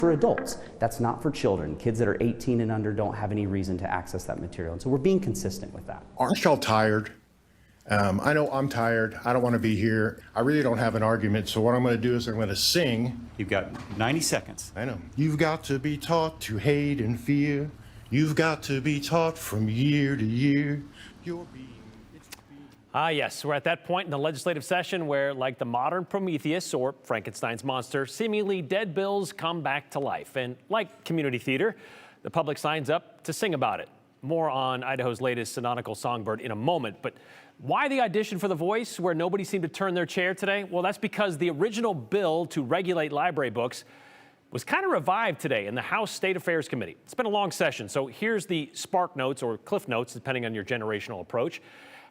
for adults. That's not for children. Kids that are 18 and under don't have any reason to access that material. And so we're being consistent with that. Aren't y'all tired? I know I'm tired. I don't want to be here. I really don't have an argument. So what I'm going to do is I'm going to sing. You've got 90 seconds. I know. You've got to be taught to hate and fear. You've got to be taught from year to year. You're being... Yes, we're at that point in the legislative session where, like the modern Prometheus or Frankenstein's monster, seemingly dead bills come back to life. And like community theater, the public signs up to sing about it. More on Idaho's latest synodical songbird in a moment. But why the audition for The Voice where nobody seemed to turn their chair today? Well, that's because the original bill to regulate library books was kind of revived today in the House State Affairs Committee. It's been a long session, so here's the spark notes or cliff notes, depending on your generational approach.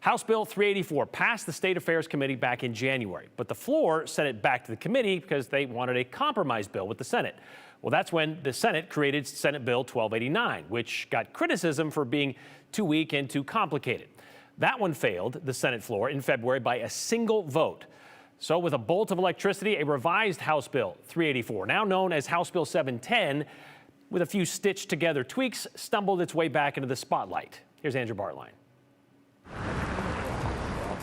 House Bill 384 passed the State Affairs Committee back in January, but the floor sent it back to the committee because they wanted a compromise bill with the Senate. Well, that's when the Senate created Senate Bill 1289, which got criticism for being too weak and too complicated. That one failed the Senate floor in February by a single vote. So with a bolt of electricity, a revised House Bill 384, now known as House Bill 710, with a few stitched together tweaks, stumbled its way back into the spotlight. Here's Andrew Bartline.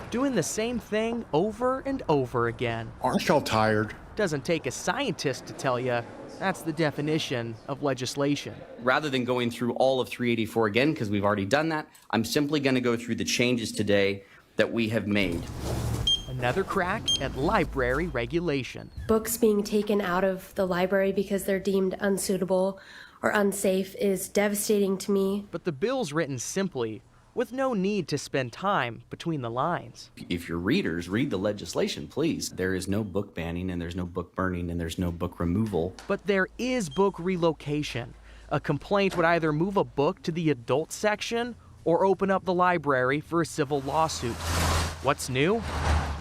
Doing the same thing over and over again. Aren't y'all tired? Doesn't take a scientist to tell you that's the definition of legislation. Rather than going through all of 384 again, because we've already done that, I'm simply going to go through the changes today that we have made. Another crack at library regulation. Books being taken out of the library because they're deemed unsuitable or unsafe is devastating to me. But the bill's written simply, with no need to spend time between the lines. If your readers read the legislation, please. There is no book banning, and there's no book burning, and there's no book removal. But there is book relocation. A complaint would either move a book to the adult section or open up the library for a civil lawsuit. What's new?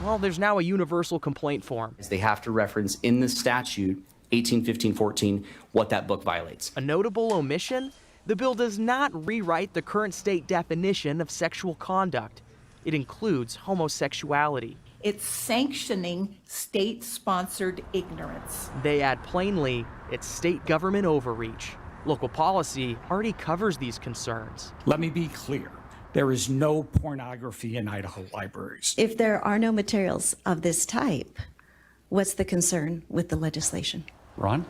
Well, there's now a universal complaint form. They have to reference in the statute 1815-14 what that book violates. A notable omission? The bill does not rewrite the current state definition of sexual conduct. It includes homosexuality. It's sanctioning state-sponsored ignorance. They add plainly, it's state government overreach. Local policy already covers these concerns. Let me be clear. There is no pornography in Idaho libraries. If there are no materials of this type, what's the concern with the legislation? Ron?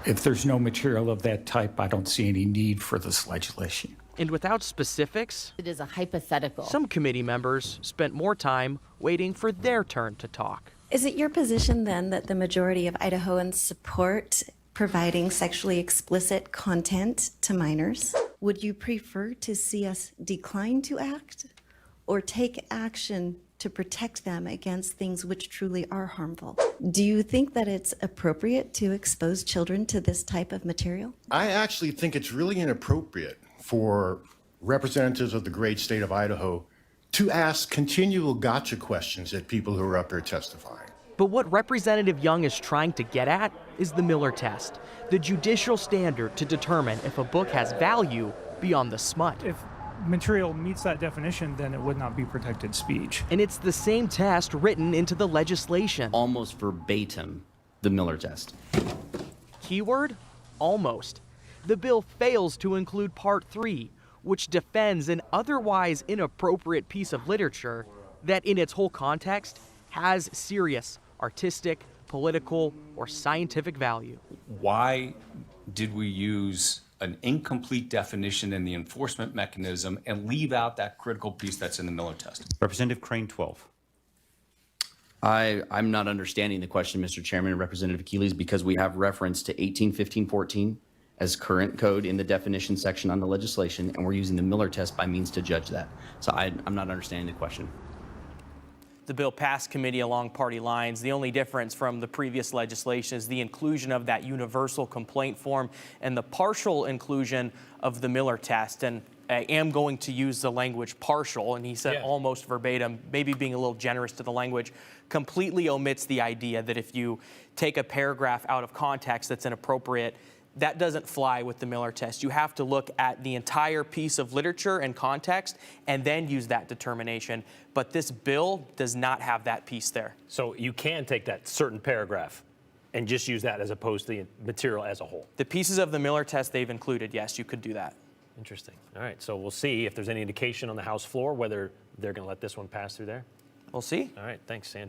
If there's no material of that type, I don't see any need for this legislation. And without specifics, it is a hypothetical. Some committee members spent more time waiting for their turn to talk. Is it your position then that the majority of Idahoans support providing sexually explicit content to minors? Would you prefer to see us decline to act or take action to protect them against things which truly are harmful? Do you think that it's appropriate to expose children to this type of material? I actually think it's really inappropriate for representatives of the great state of Idaho to ask continual gotcha questions at people who are up here testifying. But what Representative Young is trying to get at is the Miller test, the judicial standard to determine if a book has value beyond the smut. If material meets that definition, then it would not be protected speech. And it's the same test written into the legislation. Almost verbatim, the Miller test. Keyword? Almost. The bill fails to include Part 3, which defends an otherwise inappropriate piece of literature that in its whole context has serious artistic, political, or scientific value. Why did we use an incomplete definition in the enforcement mechanism and leave out that critical piece that's in the Miller test? Representative Crane, 12. I'm not understanding the question, Mr. Chairman and Representative Keeley's, because we have reference to 1815-14 as current code in the definition section on the legislation, and we're using the Miller test by means to judge that. So I'm not understanding the question. The bill passed committee along party lines. The only difference from the previous legislation is the inclusion of that universal complaint form and the partial inclusion of the Miller test. And I am going to use the language partial, and he said almost verbatim, maybe being a little generous to the language, completely omits the idea that if you take a paragraph out of context that's inappropriate, that doesn't fly with the Miller test. You have to look at the entire piece of literature and context and then use that determination. But this bill does not have that piece there. So you can take that certain paragraph And just use that as opposed to the material as a whole. The pieces of the Miller test they've included, yes, you could do that. Interesting. All right, so we'll see if there's any indication on the House floor whether they're going to let this one pass through there. We'll see. All right, thanks, Sandra.